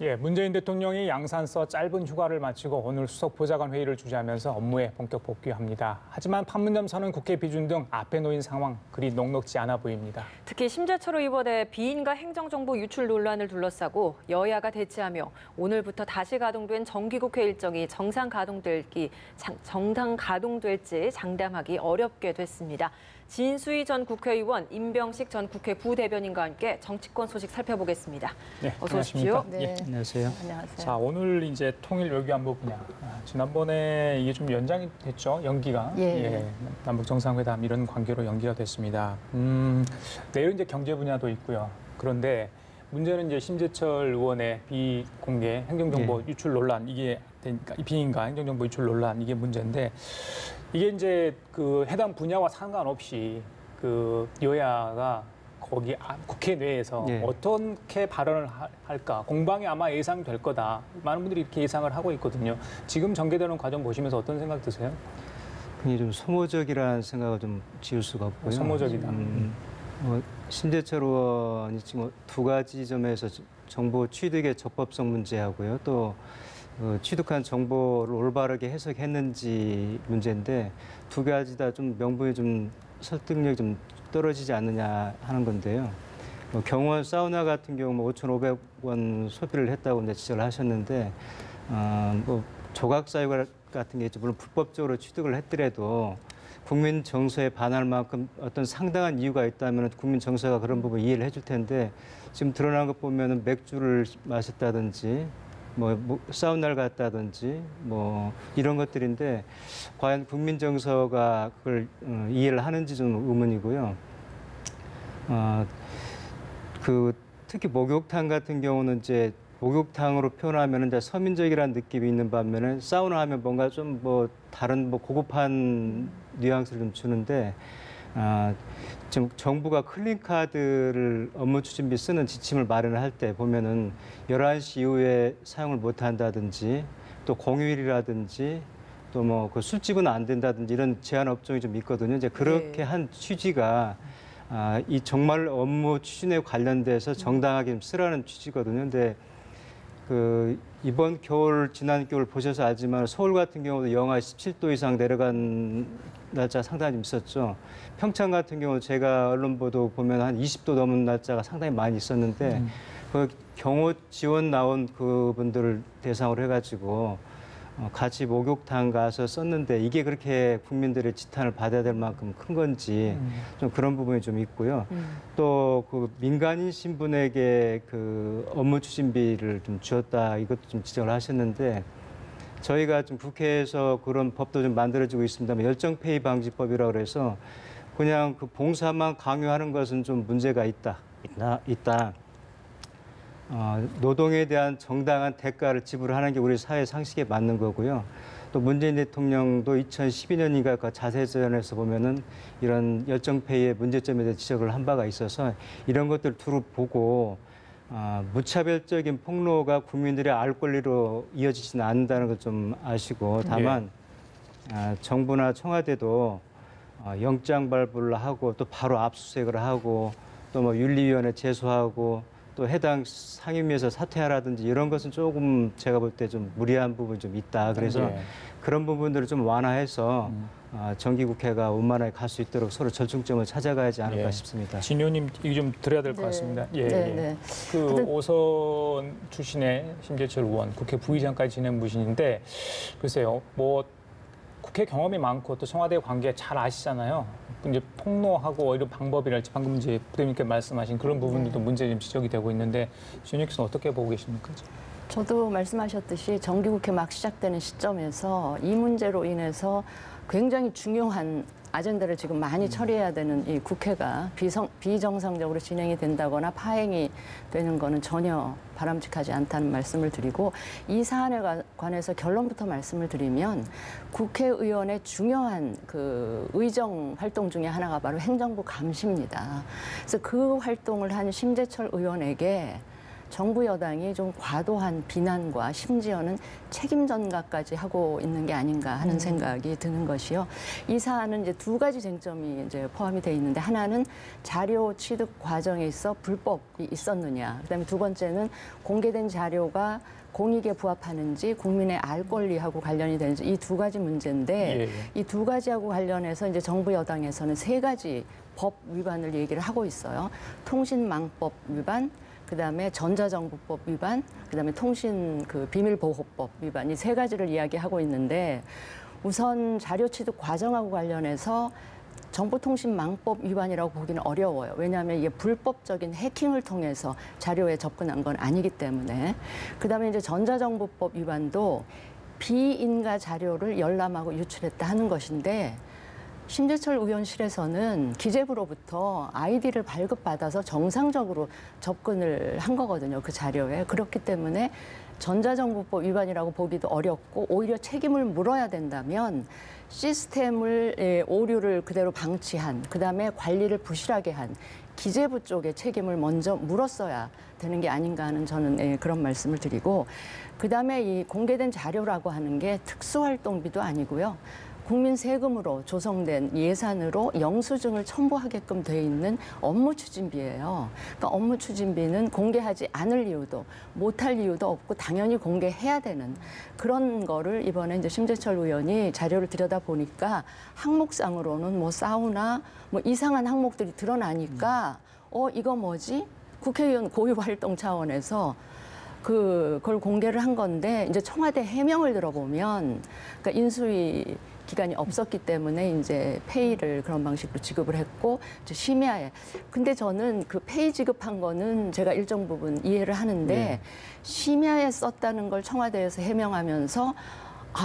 예, 문재인 대통령이 양산서 짧은 휴가를 마치고 오늘 수석 보좌관 회의를 주재하면서 업무에 본격 복귀합니다. 하지만 판문점 선언 국회 비준 등 앞에 놓인 상황 그리 녹록지 않아 보입니다. 특히 심재철 의원의 비인가 행정정보 유출 논란을 둘러싸고 여야가 대치하며 오늘부터 다시 가동된 정기국회 일정이 정상 가동될지 장담하기 어렵게 됐습니다. 진수희 전 국회의원, 임병식 전 국회 부대변인과 함께 정치권 소식 살펴보겠습니다. 네, 어서 오십시오. 네. 안녕하세요. 안녕하세요. 자, 오늘 이제 통일 외교안보 분야. 지난번에 이게 좀 연장이 됐죠, 연기가. 예. 남북 정상회담 이런 관계로 연기가 됐습니다. 내일 이제 경제 분야도 있고요. 그런데 문제는 이제 심재철 의원의 비공개 행정정보 유출 논란 이게 되니까 비인가 행정정보 유출 논란 이게 문제인데 이게 이제 그 해당 분야와 상관없이 그 여야가 거기 국회 내에서 어떻게 발언을 할까 공방이 아마 예상될 거다. 많은 분들이 이렇게 예상을 하고 있거든요. 지금 전개되는 과정 보시면서 어떤 생각 드세요? 굉장히 좀 소모적이라는 생각을 좀 지울 수가 없고요. 소모적이다. 심재철 의원이 지금 두 가지 점에서 정보 취득의 적법성 문제하고요. 또 취득한 정보를 올바르게 해석했는지 문제인데 두 가지 다 좀 명분이 좀 설득력이 좀 떨어지지 않느냐 하는 건데요. 경원 사우나 같은 경우 5,500원 소비를 했다고 이제 지적을 하셨는데 조각 사유 같은 게 물론 불법적으로 취득을 했더라도 국민 정서에 반할 만큼 어떤 상당한 이유가 있다면 국민 정서가 그런 부분 이해를 해줄 텐데 지금 드러난 것 보면은 맥주를 마셨다든지 사우나를 갔다든지 이런 것들인데 과연 국민 정서가 그걸 이해를 하는지 좀 의문이고요. 특히 목욕탕 같은 경우는 이제 목욕탕으로 표현하면 이제 서민적이라는 느낌이 있는 반면에 사우나 하면 뭔가 좀 다른 고급한 뉘앙스를 좀 주는데 지금 정부가 클린카드를 업무 추진비 쓰는 지침을 마련을 할 때 보면은 11시 이후에 사용을 못 한다든지 또 공휴일이라든지 또 그 술집은 안 된다든지 이런 제한 업종이 좀 있거든요. 이제 그렇게 한 취지가 이 정말 업무 추진에 관련돼서 정당하게 좀 쓰라는 취지거든요. 근데 이번 겨울, 지난 겨울 보셔서 알지만 서울 같은 경우도 영하 17도 이상 내려간 날짜가 상당히 좀 있었죠. 평창 같은 경우 제가 언론 보도 보면 한 20도 넘은 날짜가 상당히 많이 있었는데 그 경호 지원 나온 그분들을 대상으로 해가지고 같이 목욕탕 가서 썼는데 이게 그렇게 국민들의 지탄을 받아야 될 만큼 큰 건지 좀 그런 부분이 좀 있고요. 또 그 민간인 신분에게 그 업무 추진비를 좀 주었다 이것도 좀 지적을 하셨는데 저희가 좀 국회에서 그런 법도 좀 만들어지고 있습니다만 열정페이 방지법이라고 그래서 그냥 그 봉사만 강요하는 것은 좀 문제가 있다. 노동에 대한 정당한 대가를 지불하는 게 우리 사회 상식에 맞는 거고요. 또 문재인 대통령도 2012년인가 그 자세전에서 보면은 이런 열정페이의 문제점에 대해 지적을 한 바가 있어서 이런 것들 두루 보고 무차별적인 폭로가 국민들의 알 권리로 이어지지는 않는다는 걸 좀 아시고 다만 정부나 청와대도 영장 발부를 하고 또 바로 압수수색을 하고 또 윤리위원회 제소하고 또 해당 상임위에서 사퇴하라든지 이런 것은 조금 제가 볼 때 좀 무리한 부분이 좀 있다. 그래서 그런 부분들을 좀 완화해서 정기국회가 원만하게 갈 수 있도록 서로 절충점을 찾아가야지 않을까 싶습니다. 진 의원님 이거 좀 드려야 될 것 같습니다. 그 오선 출신의 심재철 의원, 국회 부의장까지 지낸 분인데 글쎄요, 국회 경험이 많고 또 청와대 관계 잘 아시잖아요. 이제 폭로하고 이런 방법이랄지 방금 이제 부대님께 말씀하신 그런 부분들도 문제 좀 지적이 되고 있는데 진 의원께서는 어떻게 보고 계십니까? 저도 말씀하셨듯이 정기국회 막 시작되는 시점에서 이 문제로 인해서 굉장히 중요한 아젠다를 지금 많이 처리해야 되는 이 국회가 비정상적으로 진행이 된다거나 파행이 되는 거는 전혀 바람직하지 않다는 말씀을 드리고 이 사안에 관해서 결론부터 말씀을 드리면 국회의원의 중요한 그 의정 활동 중에 하나가 바로 행정부 감시입니다. 그래서 그 활동을 한 심재철 의원에게 정부 여당이 좀 과도한 비난과 심지어는 책임 전가까지 하고 있는 게 아닌가 하는 생각이 드는 것이요. 이 사안은 이제 두 가지 쟁점이 이제 포함이 돼 있는데, 하나는 자료 취득 과정에 있어 불법이 있었느냐. 그다음에 두 번째는 공개된 자료가 공익에 부합하는지 국민의 알 권리하고 관련이 되는지, 이 두 가지 문제인데, 이 두 가지하고 관련해서 이제 정부 여당에서는 세 가지 법 위반을 얘기를 하고 있어요. 통신망법 위반, 그다음에 전자정보법 위반, 그다음에 통신 비밀보호법 위반, 이 세 가지를 이야기하고 있는데, 우선 자료 취득 과정하고 관련해서 정보통신망법 위반이라고 보기는 어려워요. 왜냐하면 이게 불법적인 해킹을 통해서 자료에 접근한 건 아니기 때문에. 그다음에 이제 전자정보법 위반도 비인가 자료를 열람하고 유출했다 하는 것인데, 심재철 의원실에서는 기재부로부터 아이디를 발급받아서 정상적으로 접근을 한 거거든요, 그 자료에. 그렇기 때문에 전자정보법 위반이라고 보기도 어렵고, 오히려 책임을 물어야 된다면 시스템을 오류를 그대로 방치한, 그다음에 관리를 부실하게 한 기재부 쪽의 책임을 먼저 물었어야 되는 게 아닌가 하는 저는 그런 말씀을 드리고, 그다음에 이 공개된 자료라고 하는 게 특수활동비도 아니고요. 국민 세금으로 조성된 예산으로 영수증을 첨부하게끔 돼 있는 업무 추진비예요. 그러니까 업무 추진비는 공개하지 않을 이유도 못할 이유도 없고 당연히 공개해야 되는 그런 거를 이번에 이제 심재철 의원이 자료를 들여다 보니까 항목상으로는 뭐 사우나 뭐 이상한 항목들이 드러나니까 이거 뭐지? 국회의원 고유 활동 차원에서 그걸 공개를 한 건데, 이제 청와대 해명을 들어보면, 그러니까 인수위 기간이 없었기 때문에 이제 페이를 그런 방식으로 지급을 했고, 이제 심야에. 근데 저는 그 페이 지급한 거는 제가 일정 부분 이해를 하는데, 심야에 썼다는 걸 청와대에서 해명하면서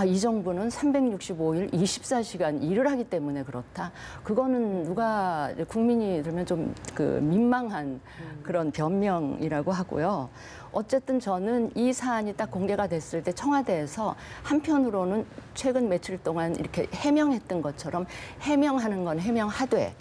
이 정부는 365일 24시간 일을 하기 때문에 그렇다. 그거는 누가 국민이 들으면 좀 민망한 그런 변명이라고 하고요. 어쨌든 저는 이 사안이 딱 공개가 됐을 때 청와대에서 한편으로는 최근 며칠 동안 이렇게 해명했던 것처럼 해명하는 건 해명하되,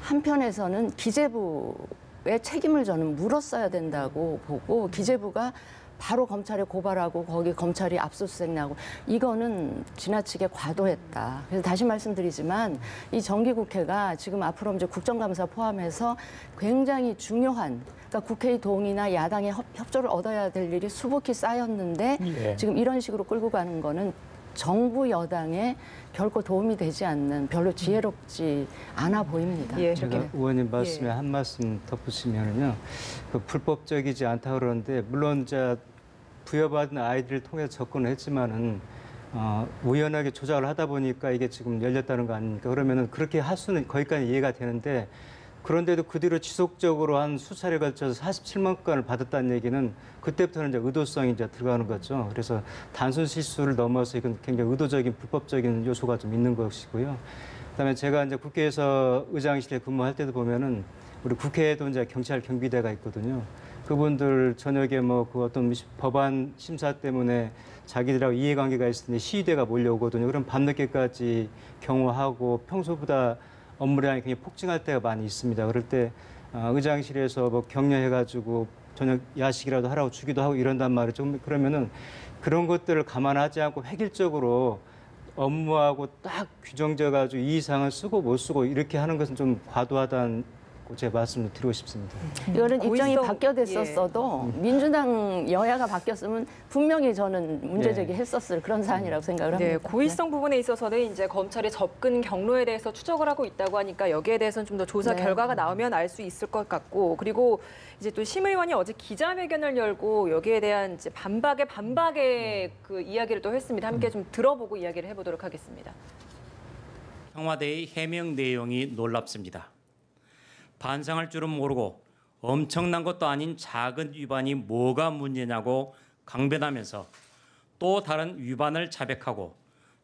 한편에서는 기재부의 책임을 저는 물었어야 된다고 보고, 기재부가 바로 검찰에 고발하고 거기 검찰이 압수수색 나고, 이거는 지나치게 과도했다. 그래서 다시 말씀드리지만 이 정기국회가 지금 앞으로 이제 국정감사 포함해서 굉장히 중요한, 그러니까 국회의 동의나 야당의 협조를 얻어야 될 일이 수북히 쌓였는데 지금 이런 식으로 끌고 가는 거는 정부 여당에 결코 도움이 되지 않는, 별로 지혜롭지 않아 보입니다. 제가 의원님 말씀에 한 말씀 덧붙이면요, 불법적이지 않다 그러는데, 물론 부여받은 아이디를 통해서 접근을 했지만은 우연하게 조작을 하다 보니까 이게 지금 열렸다는 거 아닙니까? 그러면은 그렇게 할 수는 거기까지 이해가 되는데, 그런데도 그 뒤로 지속적으로 한 수차례 걸쳐서 47만 건을 받았다는 얘기는 그때부터는 이제 의도성이 이제 들어가는 거죠. 그래서 단순 실수를 넘어서 이건 굉장히 의도적인 불법적인 요소가 좀 있는 것이고요. 그다음에 제가 이제 국회에서 의장실에 근무할 때도 보면은 우리 국회에도 이제 경찰 경비대가 있거든요. 그분들 저녁에 그 어떤 법안 심사 때문에 자기들하고 이해관계가 있을 때 시위대가 몰려오거든요. 그럼 밤늦게까지 경호하고 평소보다 업무량이 굉장히 폭증할 때가 많이 있습니다. 그럴 때 의장실에서 격려해가지고 저녁 야식이라도 하라고 주기도 하고 이런단 말이죠. 그러면은 그런 것들을 감안하지 않고 획일적으로 업무하고 딱 규정져가지고 이 이상을 쓰고 못 쓰고 이렇게 하는 것은 좀 과도하다는 제 말씀을 드리고 싶습니다. 이거는 입장이 바뀌어졌어도 민주당 여야가 바뀌었으면 분명히 저는 문제제기 했었을 그런 사안이라고 생각을 합니다. 고의성 부분에 있어서는 이제 검찰의 접근 경로에 대해서 추적을 하고 있다고 하니까 여기에 대해서는 좀 더 조사 결과가 나오면 알 수 있을 것 같고, 그리고 이제 또 심 의원이 어제 기자회견을 열고 여기에 대한 이제 반박의 그 이야기를 또 했습니다. 함께 좀 들어보고 이야기를 해보도록 하겠습니다. 청와대의 해명 내용이 놀랍습니다. 반성할 줄은 모르고 엄청난 것도 아닌 작은 위반이 뭐가 문제냐고 강변하면서 또 다른 위반을 자백하고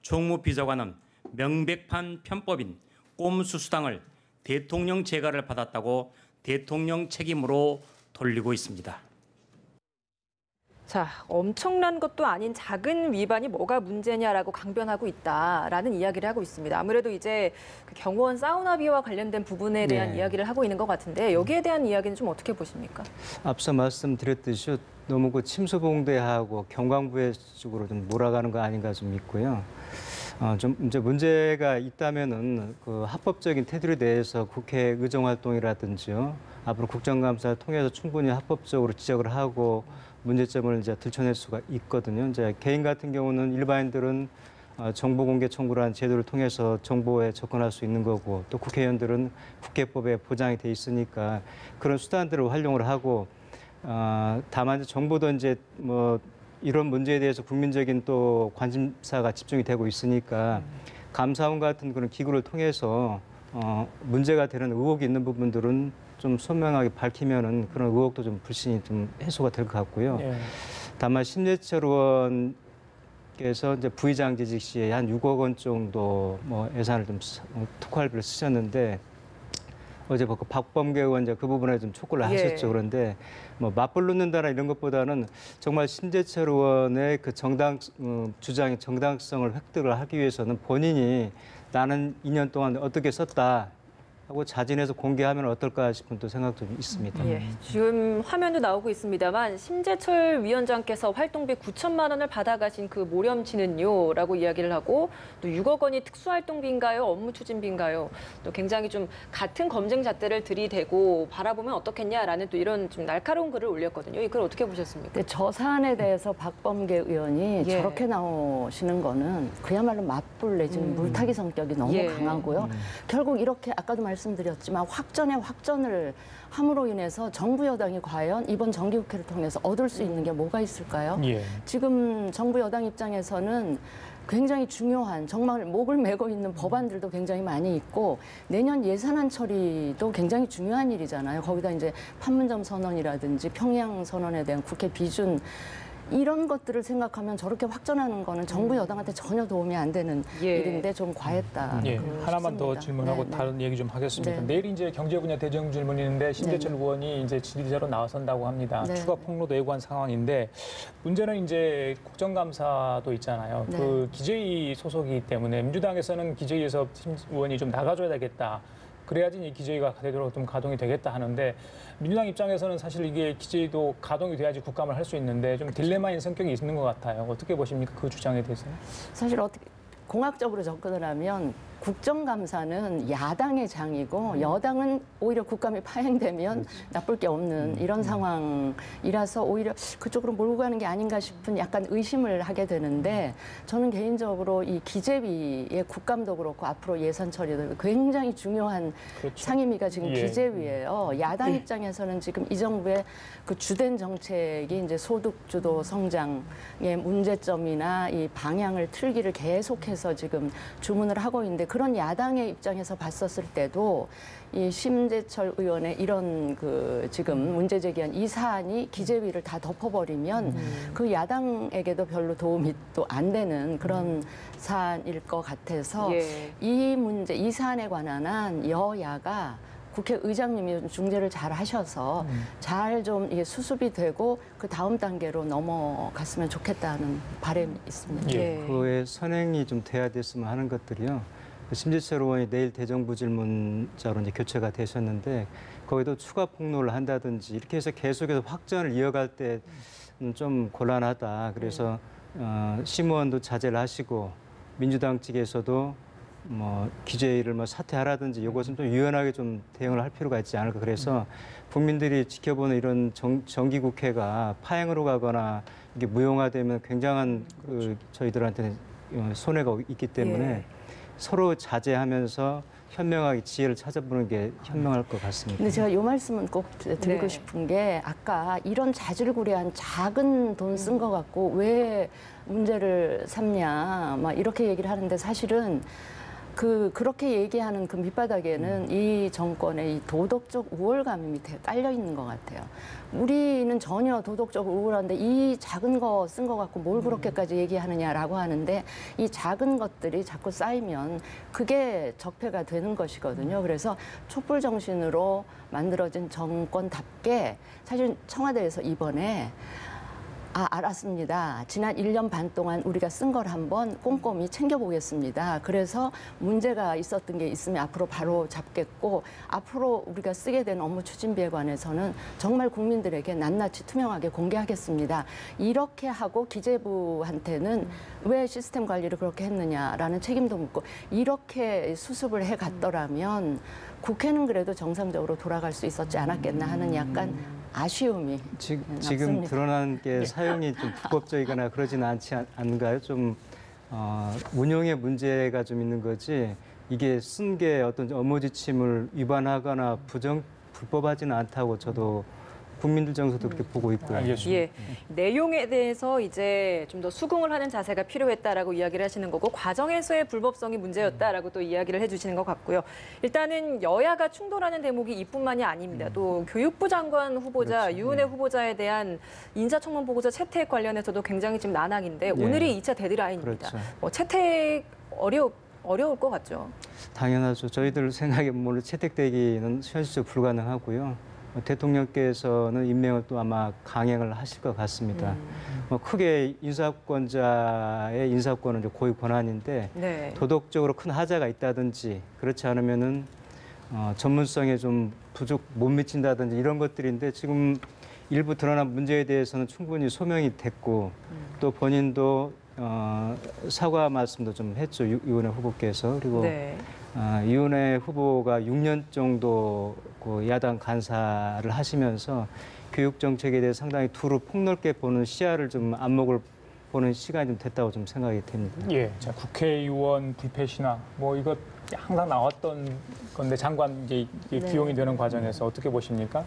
총무비서관은 명백한 편법인 꼼수수당을 대통령 재가를 받았다고 대통령 책임으로 돌리고 있습니다. 자, 엄청난 것도 아닌 작은 위반이 뭐가 문제냐라고 강변하고 있다라는 이야기를 하고 있습니다. 아무래도 이제 그 경호원 사우나비와 관련된 부분에 대한 네. 이야기를 하고 있는 것 같은데 여기에 대한 이야기는 좀 어떻게 보십니까? 앞서 말씀드렸듯이 너무 그 침수봉대하고 경광부의 쪽으로 좀 몰아가는 거 아닌가 좀 있고요. 좀 이제 문제가 있다면은 그 합법적인 테두리 내에서 국회 의정 활동이라든지요. 앞으로 국정감사를 통해서 충분히 합법적으로 지적을 하고 문제점을 이제 들춰낼 수가 있거든요. 이제 개인 같은 경우는 일반인들은 정보 공개 청구라는 제도를 통해서 정보에 접근할 수 있는 거고 또 국회의원들은 국회법에 보장이 돼 있으니까 그런 수단들을 활용을 하고 다만 정부도 이제 뭐 이런 문제에 대해서 국민적인 또 관심사가 집중이 되고 있으니까 감사원 같은 그런 기구를 통해서 문제가 되는 의혹이 있는 부분들은 좀 선명하게 밝히면은 그런 의혹도 좀 불신이 좀 해소가 될 것 같고요. 예. 다만 심재철 의원께서 이제 부의장 재직 시에 한 6억 원 정도 뭐 예산을 좀 특활비를 쓰셨는데 어제 그 박범계 의원 이제 그 부분에 좀 촉구를 예. 하셨죠. 그런데 뭐 맞불 놓는다나 이런 것보다는 정말 심재철 의원의 그 주장의 정당성을 획득을 하기 위해서는 본인이 나는 2년 동안 어떻게 썼다 하고 자진해서 공개하면 어떨까 싶은 또 생각도 좀 있습니다. 예, 지금 화면도 나오고 있습니다만 심재철 위원장께서 활동비 9천만 원을 받아가신 그 모렴치는요라고 이야기를 하고 또 6억 원이 특수활동비인가요, 업무 추진비인가요? 또 굉장히 좀 같은 검증 잣대를 들이대고 바라보면 어떻겠냐라는 또 이런 좀 날카로운 글을 올렸거든요. 이 글 어떻게 보셨습니까? 근데 저 사안에 대해서 박범계 의원이 예. 저렇게 나오시는 거는 그야말로 맞불 내지는 물타기 성격이 너무 예. 강하고요. 결국 이렇게 아까도 말씀드렸지만 확전에 확전을 함으로 인해서 정부 여당이 과연 이번 정기국회를 통해서 얻을 수 있는 게 뭐가 있을까요? 예. 지금 정부 여당 입장에서는 굉장히 중요한 정말 목을 메고 있는 법안들도 굉장히 많이 있고 내년 예산안 처리도 굉장히 중요한 일이잖아요. 거기다 이제 판문점 선언이라든지 평양 선언에 대한 국회 비준 이런 것들을 생각하면 저렇게 확전하는 거는 정부 여당한테 전혀 도움이 안 되는 예. 일인데 좀 과했다. 예, 그 하나만 더 싶습니다. 질문하고 네, 네. 다른 얘기 좀 하겠습니다. 네. 내일 이제 경제 분야 대정 질문이 있는데 심재철 의원이 이제 지지자로 나선다고 합니다. 네. 추가 폭로도 예고한 상황인데 문제는 이제 국정감사도 있잖아요. 네. 그 기재위 소속이기 때문에 민주당에서는 기재위에서 심 의원이 좀 나가줘야 되겠다. 그래야지 이 기재위가 되도록 좀 가동이 되겠다 하는데 민주당 입장에서는 사실 이게 기재위도 가동이 돼야지 국감을 할 수 있는데 좀 딜레마인 성격이 있는 것 같아요. 어떻게 보십니까? 그 주장에 대해서? 사실 어떻게 공학적으로 접근을 하면 국정감사는 야당의 장이고 여당은 오히려 국감이 파행되면 나쁠 게 없는 이런 상황이라서 오히려 그쪽으로 몰고 가는 게 아닌가 싶은 약간 의심을 하게 되는데 저는 개인적으로 이 기재위의 국감도 그렇고 앞으로 예산 처리도 굉장히 중요한 그렇죠. 상임위가 지금 예. 기재위예요. 야당 입장에서는 지금 이 정부의 그 주된 정책이 이제 소득주도 성장의 문제점이나 이 방향을 틀기를 계속해서 지금 주문을 하고 있는데 그런 야당의 입장에서 봤었을 때도 이 심재철 의원의 이런 그 지금 문제 제기한 이 사안이 기재위를 다 덮어버리면 그 야당에게도 별로 도움이 또 안 되는 그런 사안일 것 같아서 예. 이 문제, 이 사안에 관한 한 여야가 국회의장님이 중재를 잘 하셔서 잘 좀 수습이 되고 그 다음 단계로 넘어갔으면 좋겠다는 바람이 있습니다. 예. 그의 선행이 좀 돼야 됐으면 하는 것들이요. 심재철 의원이 내일 대정부 질문자로 이제 교체가 되셨는데 거기도 추가 폭로를 한다든지 이렇게 해서 계속해서 확전을 이어갈 때 좀 곤란하다. 그래서 심의원도 자제를 하시고 민주당 측에서도 뭐 기재위를 뭐 사퇴하라든지 이것은 좀 유연하게 좀 대응을 할 필요가 있지 않을까. 그래서 국민들이 지켜보는 이런 정기국회가 파행으로 가거나 이게 무용화되면 굉장한 그 저희들한테는 손해가 있기 때문에 예. 서로 자제하면서 현명하게 지혜를 찾아보는 게 현명할 것 같습니다. 근데 제가 이 말씀은 꼭 드리고 네. 싶은 게 아까 이런 자질구레한 작은 돈 쓴 거 갖고 왜 문제를 삼냐 막 이렇게 얘기를 하는데 사실은 그렇게 얘기하는 그 밑바닥에는 이 정권의 이 도덕적 우월감이 밑에 깔려 있는 것 같아요. 우리는 전혀 도덕적으로 우월한데 이 작은 거 쓴 거 갖고 뭘 그렇게까지 얘기하느냐라고 하는데 이 작은 것들이 자꾸 쌓이면 그게 적폐가 되는 것이거든요. 그래서 촛불 정신으로 만들어진 정권답게 사실 청와대에서 이번에 알았습니다. 지난 1년 반 동안 우리가 쓴 걸 한번 꼼꼼히 챙겨보겠습니다. 그래서 문제가 있었던 게 있으면 앞으로 바로 잡겠고, 앞으로 우리가 쓰게 된 업무 추진비에 관해서는 정말 국민들에게 낱낱이 투명하게 공개하겠습니다. 이렇게 하고 기재부한테는 왜 시스템 관리를 그렇게 했느냐라는 책임도 묻고, 이렇게 수습을 해갔더라면 국회는 그래도 정상적으로 돌아갈 수 있었지 않았겠나 하는 약간 아쉬움이 지금 남습니다. 드러난 게 사용이 좀 불법적이거나 그러지는 않은가요? 좀 운용에 문제가 좀 있는 거지, 이게 쓴 게 어떤 업무 지침을 위반하거나 불법하지는 않다고 저도 국민들 정서도 그렇게 보고 있고요. 알겠습니다. 예, 내용에 대해서 이제 좀 더 수긍을 하는 자세가 필요했다라고 이야기를 하시는 거고, 과정에서의 불법성이 문제였다라고 또 이야기를 해주시는 것 같고요. 일단은 여야가 충돌하는 대목이 이뿐만이 아닙니다. 또 교육부 장관 후보자, 그렇죠. 유은혜 후보자에 대한 인사청문 보고서 채택 관련해서도 굉장히 지금 난항인데, 오늘이 2차 데드라인입니다. 그렇죠. 뭐 채택 어려울 것 같죠. 당연하죠. 저희들 생각에 물론 채택되기는 현실적으로 불가능하고요. 대통령께서는 임명을 또 아마 강행을 하실 것 같습니다. 크게 인사권자의 인사권은 이제 고유 권한인데, 네. 도덕적으로 큰 하자가 있다든지 그렇지 않으면은 전문성에 좀 못 미친다든지 이런 것들인데, 지금 일부 드러난 문제에 대해서는 충분히 소명이 됐고, 또 본인도 사과 말씀도 좀 했죠, 유은혜 후보께서. 그리고 네. 이은혜 후보가 6년 정도 그 야당 간사를 하시면서 교육 정책에 대해 상당히 두루 폭넓게 보는 시야를 좀 안목을 보는 시간이 좀 됐다고 좀 생각이 됩니다. 예, 자, 국회의원 불패 신화 뭐 이거 항상 나왔던 건데, 장관 이제 기용이 되는 과정에서 어떻게 보십니까?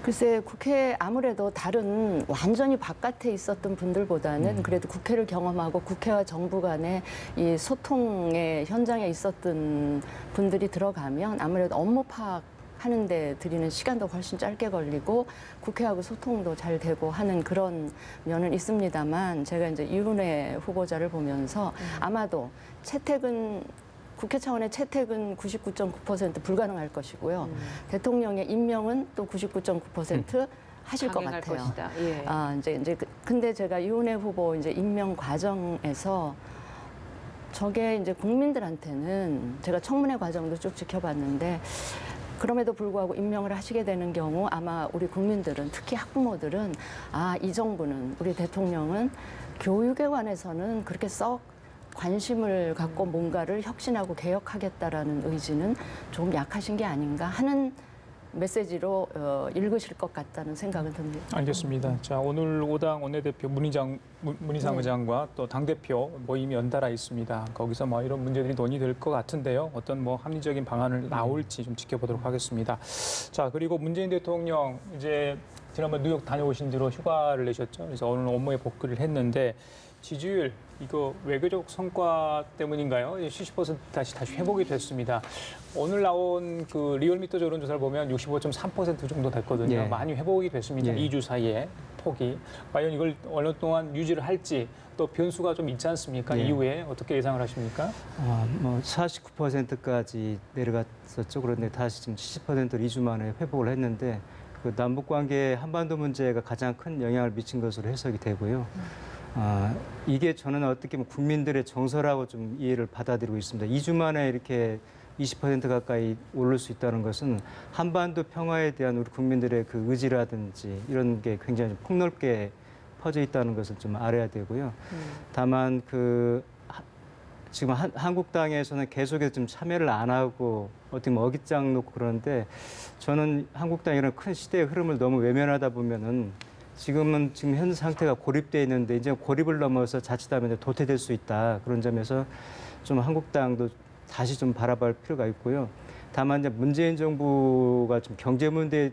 글쎄, 국회 아무래도 다른 완전히 바깥에 있었던 분들보다는 그래도 국회를 경험하고 국회와 정부 간의 이 소통의 현장에 있었던 분들이 들어가면 아무래도 업무 파악하는 데 들이는 시간도 훨씬 짧게 걸리고 국회하고 소통도 잘 되고 하는 그런 면은 있습니다만, 제가 이제 이은혜 후보자를 보면서 아마도 국회 차원의 채택은 99.9% 불가능할 것이고요. 대통령의 임명은 또 99.9% 하실 것 강행할 같아요. 것이다. 예. 근데 제가 이은혜 후보 이제 임명 과정에서 저게 이제 국민들한테는, 제가 청문회 과정도 쭉 지켜봤는데, 그럼에도 불구하고 임명을 하시게 되는 경우 아마 우리 국민들은, 특히 학부모들은, 이 정부는, 우리 대통령은 교육에 관해서는 그렇게 썩 관심을 갖고 뭔가를 혁신하고 개혁하겠다라는 의지는 좀 약하신 게 아닌가 하는 메시지로 읽으실 것 같다는 생각은 듭니다. 알겠습니다. 자, 오늘 5당 원내대표 문희상 의장과 또 당대표 모임이 연달아 있습니다. 거기서 뭐 이런 문제들이 논의될 것 같은데요. 어떤 뭐 합리적인 방안을 나올지 좀 지켜보도록 하겠습니다. 자, 그리고 문재인 대통령 이제 지난번 뉴욕 다녀오신 뒤로 휴가를 내셨죠. 그래서 오늘 업무에 복귀를 했는데, 지지율 이거 외교적 성과 때문인가요? 70% 다시 회복이 됐습니다. 오늘 나온 그 리얼미터 여론조사를 보면 65.3% 정도 됐거든요. 예. 많이 회복이 됐습니다. 예. 2주 사이에 폭이. 과연 이걸 어느 동안 유지를 할지, 또 변수가 좀 있지 않습니까? 예. 이후에 어떻게 예상을 하십니까? 49%까지 내려갔었죠. 그런데 다시 지금 70%를 2주 만에 회복을 했는데, 그 남북 관계 한반도 문제가 가장 큰 영향을 미친 것으로 해석이 되고요. 이게 저는 어떻게 보면 국민들의 정서라고 좀 이해를 받아들이고 있습니다. 2주 만에 이렇게 20% 가까이 오를 수 있다는 것은 한반도 평화에 대한 우리 국민들의 그 의지라든지 이런 게 굉장히 좀 폭넓게 퍼져 있다는 것을 좀 알아야 되고요. 다만 지금 한국당에서는 계속해서 좀 참여를 안 하고 어떻게 보면 어깃장 놓고 그러는데, 저는 한국당이 이런 큰 시대의 흐름을 너무 외면하다 보면은 지금 현 상태가 고립돼 있는데, 이제 고립을 넘어서 자칫하면 도태될 수 있다. 그런 점에서 좀 한국당도 다시 좀 바라볼 필요가 있고요. 다만 이제 문재인 정부가 좀 경제 문제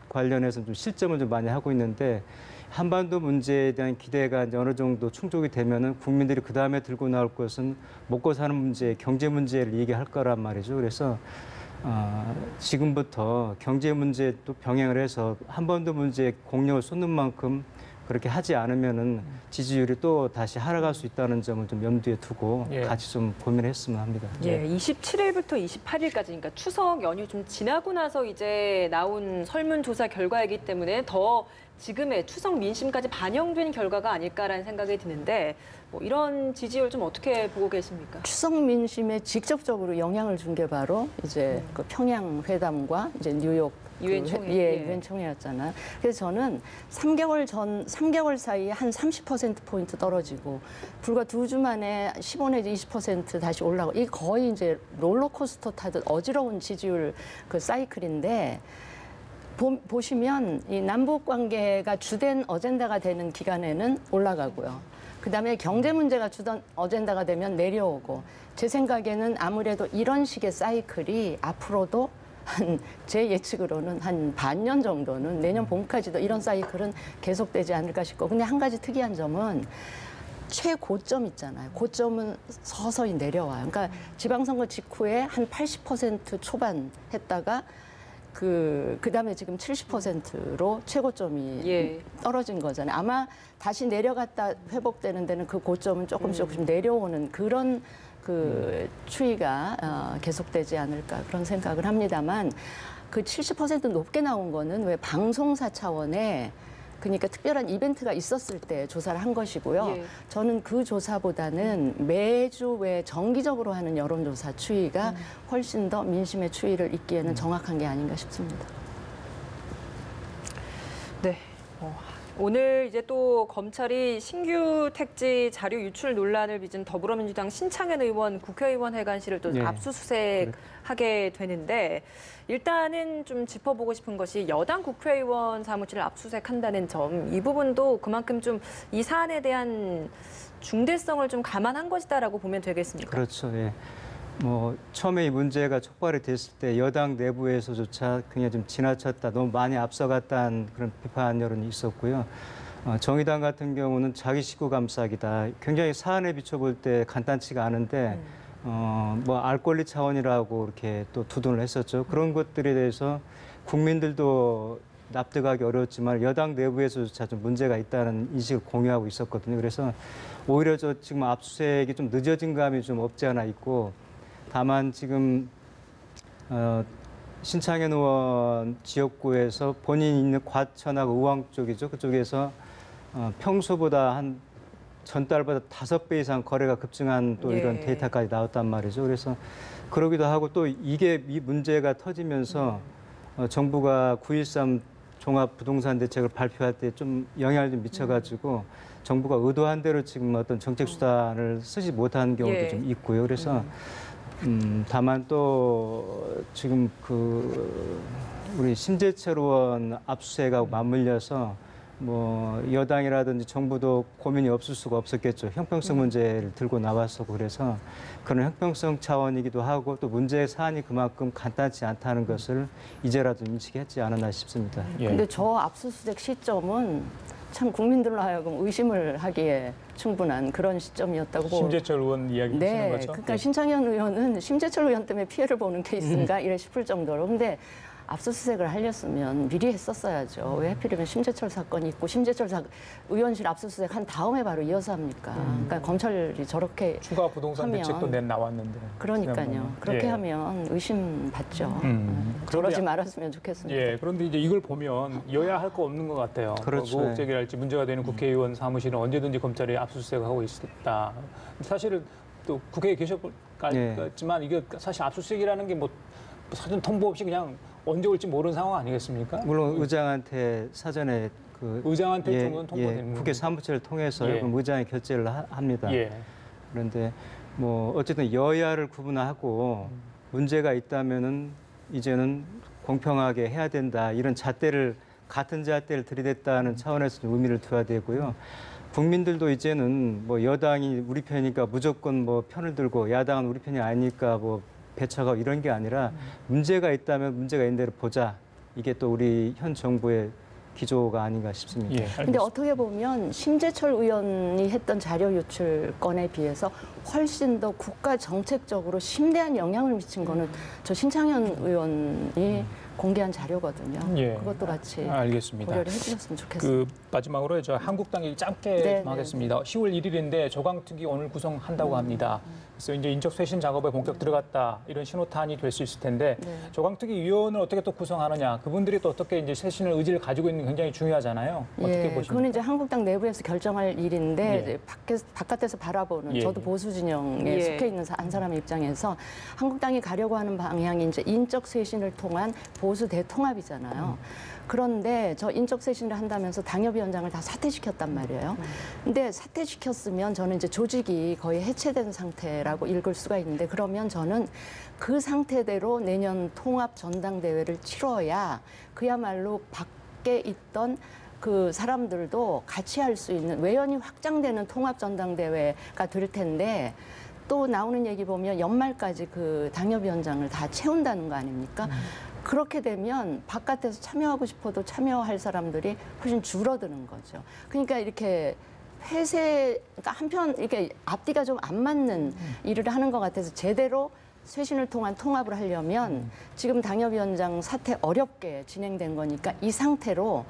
관련해서 좀 실점을 좀 많이 하고 있는데, 한반도 문제에 대한 기대가 이제 어느 정도 충족이 되면은 국민들이 그 다음에 들고 나올 것은 먹고 사는 문제, 경제 문제를 얘기할 거란 말이죠. 그래서 지금부터 경제 문제도 병행을 해서 한반도 문제에 공력을 쏟는 만큼 그렇게 하지 않으면은 지지율이 또 다시 하락할 수 있다는 점을 좀 염두에 두고 예. 같이 좀 고민했으면 합니다. 예, 27일부터 28일까지, 그러니까 추석 연휴 좀 지나고 나서 이제 나온 설문조사 결과이기 때문에 더 지금의 추석 민심까지 반영된 결과가 아닐까라는 생각이 드는데 뭐 이런 지지율 좀 어떻게 보고 계십니까? 추석 민심에 직접적으로 영향을 준 게 바로 이제 그 평양 회담과 이제 뉴욕 유엔 총회. 유엔 총회였잖아요. 그래서 저는 3개월 사이에 한 30%포인트 떨어지고 불과 2주 만에 15 내지 20% 다시 올라가고 이 거의 이제 롤러코스터 타듯 어지러운 지지율 그 사이클인데 보시면 이 남북 관계가 주된 어젠다가 되는 기간에는 올라가고요. 그다음에 경제 문제가 주된 어젠다가 되면 내려오고 제 생각에는 아무래도 이런 식의 사이클이 앞으로도 제 예측으로는 한 반년 정도는 내년 봄까지도 이런 사이클은 계속되지 않을까 싶고 근데 한 가지 특이한 점은 최고점 있잖아요. 고점은 서서히 내려와요. 그러니까 지방선거 직후에 한 80% 초반 했다가 그다음에 지금 70%로 최고점이 떨어진 거잖아요. 아마 다시 내려갔다 회복되는 데는 그 고점은 조금씩 내려오는 그런 그 추이가 계속되지 않을까 그런 생각을 합니다만 그 70% 높게 나온 거는 왜 방송사 차원의 그러니까 특별한 이벤트가 있었을 때 조사를 한 것이고요. 예. 저는 그 조사보다는 매주 왜 정기적으로 하는 여론조사 추이가 훨씬 더 민심의 추이를 잇기에는 정확한 게 아닌가 싶습니다. 네. 오늘 이제 또 검찰이 신규 택지 자료 유출 논란을 빚은 더불어민주당 신창현 의원 국회의원 회관실을 또 네. 압수수색하게 되는데 일단은 좀 짚어보고 싶은 것이 여당 국회의원 사무실을 압수수색한다는 점, 이 부분도 그만큼 좀 이 사안에 대한 중대성을 좀 감안한 것이다라고 보면 되겠습니까? 그렇죠. 예. 뭐 처음에 이 문제가 촉발이 됐을 때 여당 내부에서조차 그냥 좀 지나쳤다, 너무 많이 앞서갔다는 그런 비판 여론이 있었고요. 정의당 같은 경우는 자기 식구 감싸기다. 굉장히 사안에 비춰볼 때 간단치가 않은데 뭐 알 권리 차원이라고 이렇게 또 두둔을 했었죠. 그런 것들에 대해서 국민들도 납득하기 어려웠지만 여당 내부에서조차 좀 문제가 있다는 인식을 공유하고 있었거든요. 그래서 오히려 저 지금 압수수색이 좀 늦어진 감이 좀 없지 않아 있고 다만 지금 신창현 의원 지역구에서 본인이 있는 과천하고 의왕 쪽이죠. 그쪽에서 평소보다 한 전달보다 5배 이상 거래가 급증한 또 이런 데이터까지 나왔단 말이죠. 그래서 그러기도 하고 또 이게 이 문제가 터지면서 정부가 9.13 종합부동산 대책을 발표할 때 좀 영향을 좀 미쳐가지고 정부가 의도한 대로 지금 어떤 정책 수단을 쓰지 못한 경우도 좀 있고요. 그래서 다만 또 지금 우리 심재철 의원 압수수색하고 맞물려서 뭐 여당이라든지 정부도 고민이 없을 수가 없었겠죠. 형평성 문제를 들고 나왔었고 그래서 그런 형평성 차원이기도 하고 또 문제의 사안이 그만큼 간단치 않다는 것을 이제라도 인식했지 않았나 싶습니다. 근데 저 압수수색 시점은 참 국민들로 하여금 의심을 하기에 충분한 그런 시점이었다고 심재철 의원 이야기 하시는 네, 거죠? 그러니까 신창현 의원은 심재철 의원 때문에 피해를 보는 케이스인가 이래 싶을 정도로. 근데 압수수색을 하렸으면 미리 했었어야죠. 왜 하필이면 심재철 사건이 있고 심재철 의원실 압수수색 한 다음에 바로 이어서 합니까? 그러니까 검찰이 저렇게 추가 부동산 하면, 대책도 나왔는데. 그러니까요. 지난번에. 그렇게 예. 하면 의심 받죠. 그런데 저러지 말았으면 좋겠습니다. 예, 그런데 이제 이걸 보면 여야 할 거 없는 것 같아요. 그렇죠. 의혹 제기랄지 문제가 되는 국회의원 사무실은 언제든지 검찰이 압수수색하고 있다. 사실은 또 국회에 계셨지만 이게 사실 압수수색이라는 게 뭐 사전 통보 없이 그냥 언제 올지 모르는 상황 아니겠습니까? 물론 의장한테 사전에 의장한테 정도는 통보되는 국회 사무처를 통해서 예. 그럼 의장이 결재를 합니다. 예. 그런데 뭐 어쨌든 여야를 구분하고 문제가 있다면은 이제는 공평하게 해야 된다 이런 같은 잣대를 들이댔다는 차원에서 좀 의미를 둬야 되고요. 국민들도 이제는 뭐 여당이 우리 편이니까 무조건 뭐 편을 들고 야당은 우리 편이 아니니까 뭐 배척하고 이런 게 아니라 문제가 있다면 문제가 있는 대로 보자. 이게 또 우리 현 정부의 기조가 아닌가 싶습니다. 예, 근데 어떻게 보면 심재철 의원이 했던 자료 유출 건에 비해서 훨씬 더 국가 정책적으로 심대한 영향을 미친 거는 저 신창현 의원이 공개한 자료거든요. 예. 그것도 같이 알겠습니다. 고려를 해주셨으면 좋겠습니다. 마지막으로 저 한국당이 짧게 네, 좀 하겠습니다. 10월 1일인데 조강특위 오늘 구성한다고 합니다. 그래서 이제 인적 쇄신 작업에 본격 들어갔다 이런 신호탄이 될 수 있을 텐데 네. 조강특위 위원을 어떻게 또 구성하느냐 그분들이 또 어떻게 이제 쇄신을 의지를 가지고 있는 게 굉장히 중요하잖아요. 어떻게 보십니까? 그건 이제 한국당 내부에서 결정할 일인데 예. 이제 바깥에서 바라보는 예, 저도 예. 보수 진영에 예. 속해 있는 한 사람 입장에서 한국당이 가려고 하는 방향이 이제 인적 쇄신을 통한 보수 대통합이잖아요. 그런데 저 인적 쇄신을 한다면서 당협위원장을 다 사퇴시켰단 말이에요. 근데 사퇴시켰으면 저는 이제 조직이 거의 해체된 상태라고 읽을 수가 있는데 그러면 저는 그 상태대로 내년 통합 전당대회를 치러야 그야말로 밖에 있던 그 사람들도 같이 할 수 있는 외연이 확장되는 통합 전당대회가 될 텐데 또 나오는 얘기 보면 연말까지 그 당협위원장을 다 채운다는 거 아닙니까? 그렇게 되면 바깥에서 참여하고 싶어도 참여할 사람들이 훨씬 줄어드는 거죠. 그러니까 이렇게 그러니까 한편 이렇게 앞뒤가 좀 안 맞는 일을 하는 것 같아서 제대로 쇄신을 통한 통합을 하려면 지금 당협위원장 사태 어렵게 진행된 거니까 이 상태로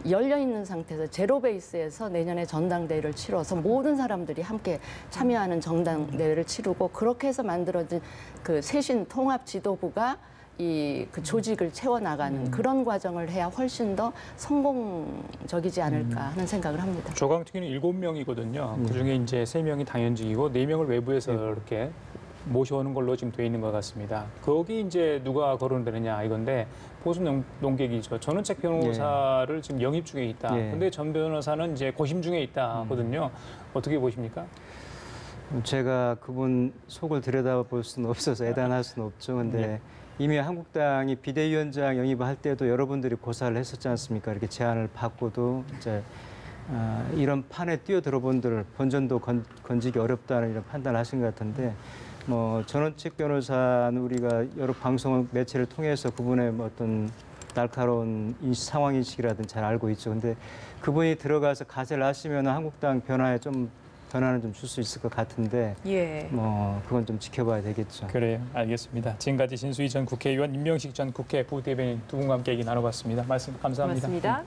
열려있는 상태에서 제로 베이스에서 내년에 전당대회를 치러서 모든 사람들이 함께 참여하는 전당대회를 치르고 그렇게 해서 만들어진 그 쇄신 통합 지도부가 그 조직을 채워나가는 그런 과정을 해야 훨씬 더 성공적이지 않을까 하는 생각을 합니다. 조강특위는 7명이거든요. 그중에 이제 3명이 당연직이고 4명을 외부에서 이렇게 모셔오는 걸로 지금 돼 있는 것 같습니다. 거기 이제 누가 거론되느냐 이건데 보수 논객이죠. 전원책 변호사를 지금 영입 중에 있다. 근데 전 변호사는 이제 고심 중에 있다 하거든요. 어떻게 보십니까? 제가 그분 속을 들여다볼 수는 없어서 애단할 수는 없죠. 근데 이미 한국당이 비대위원장 영입을 할 때도 여러분들이 고사를 했었지 않습니까? 이렇게 제안을 받고도 이제 이런 판에 뛰어들어 본들 본전도 건지기 어렵다는 이런 판단을 하신 것 같은데 뭐 전원책 변호사는 우리가 여러 방송 매체를 통해서 그분의 뭐 어떤 날카로운 상황 인식이라든지 잘 알고 있죠. 근데 그분이 들어가서 가세를 하시면 한국당 변화는 좀 줄 수 있을 것 같은데 뭐 그건 좀 지켜봐야 되겠죠. 그래요. 알겠습니다. 지금까지 진수희 전 국회의원, 임명식 전 국회 부대변인 두 분과 함께 얘기 나눠봤습니다. 말씀 감사합니다. 고맙습니다.